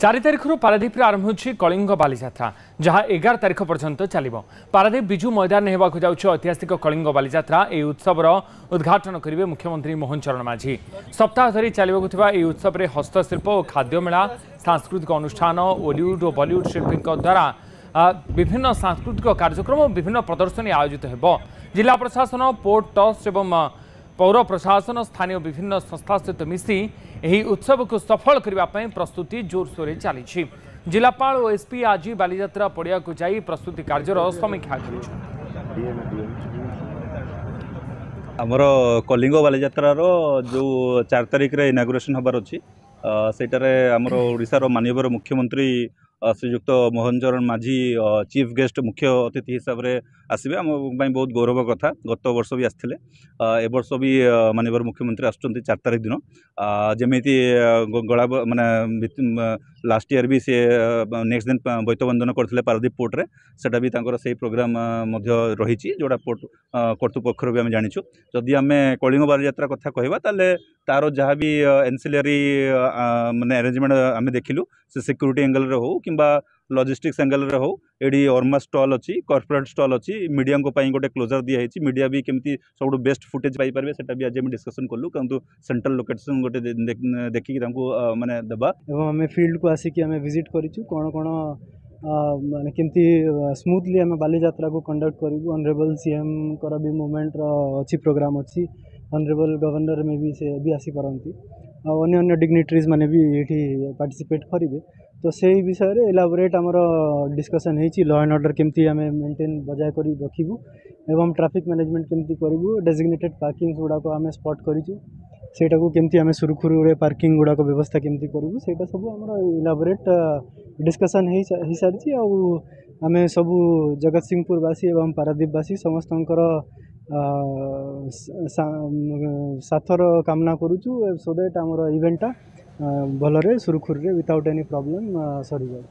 4 तारिखर पारादीप आरंभ होची कलिंग बालीजात्रा जहाँ 11 तारिख पर्यंत चलिबो। पारादीप बिजू मैदान हेबाकु जाउछ ऐतिहासिक कलिंग बालीजात्रा। ए उत्सवर उद्घाटन करिवे मुख्यमंत्री मोहन चरण माझी। सप्ताह धरी चलिबाकु थिबा ए उत्सव रे हस्तशिल्प और खाद्य मेला, सांस्कृतिक अनुष्ठान, बॉलीवुड और बॉलीवुड शिल्पी द्वारा विभिन्न सांस्कृतिक कार्यक्रम और विभिन्न प्रदर्शनी आयोजित हेबो। जिला प्रशासन, पोर्ट ट्रस्ट एवं पौर प्रशासन स्थानीय विभिन्न संस्था सहित मिसी यही उत्सव को सफल करने प्रस्तुति जोरसोर चली। जिलापाल और एसपी आज बालीजात्रा पड़िया को जाई प्रस्तुति कार्यर समीक्षा कर कलिंग बालीजात्रा जो 4 तारिख रे इनागुरेशन हबार अच्छी सेटारे आमर ओडिशार माननीय मुख्यमंत्री श्रीयुक्त मोहन चरण माझी चीफ गेस्ट मुख्य अतिथि हिसाब से आसवे आम बहुत गौरव कथा। गत वर्ष भी आसते ए वर्ष भी माननीय मुख्यमंत्री आसुच्च 4 तारिख दिन जमी गला माने लास्ट ईयर भी सी नेक्स्ट दिन बैतबंधन करते पारादीप पोर्ट रे सेटा भी से प्रोग्राम रही जोड़ा पोर्ट कर्तृपक्ष भी आम जाचु। जदि आम कलिंग बालीजात्रा कथा कहवा ताले तार जहाँ भी एनसिलरी माने अरेंजमेंट आम देखिलु से सिक्यूरीटी एंगल रे हो कि लॉजिस्टिक्स एंगल रे हो। एडी ऑर्मा स्टॉल अच्छी, कॉर्पोरेट स्टॉल अच्छी, मीडिया को गोटे क्लोजर दिया है। मीडिया भी केमती सब बेस्ट फुटेज पाई पारे सेटा भी आज हम डिस्कशन कलु किंतु सेंट्रल लोकेशन गोटे देखिकी माने देबा एवं आम फील्ड को आसिक आम विजिट करिछु कोन कोन माने केमती स्मूथली आम बालीजात्रा को कंडक्ट करू। ऑनरेबल सीएम कर भी मूवमेंट अच्छी प्रोग्राम अच्छी। ऑनरेबल गवर्नर में भी से भी आसी पारंती अन्य अन्य डिग्निटरीज माने भी ये पार्टिसिपेट करेंगे। तो से विषय रे एलाबोरेट आमर डिस्कशन होती लॉ एंड ऑर्डर केमती आम मेंटेन बजाय कर रखू एवं ट्रैफिक मैनेजमेंट केमती करूँ। डेजिग्नेटेड पार्किंग गुड़ाक आम स्पॉट करूँ सेटा को केमती आम सुरखुरु पार्किंग गुड़ाक व्यवस्था केमती करूँ सेटा सब आमर एलाबोरेट डिस्कशन हो सारी। आम सब जगतसिंहपुरवासी एवं पारादीपवासी समस्तंकर साथर कामना करुचु सो दैट आमर इवेंटा भलरे सुरखुरु विदाउट एनी प्रॉब्लम सरी जाए।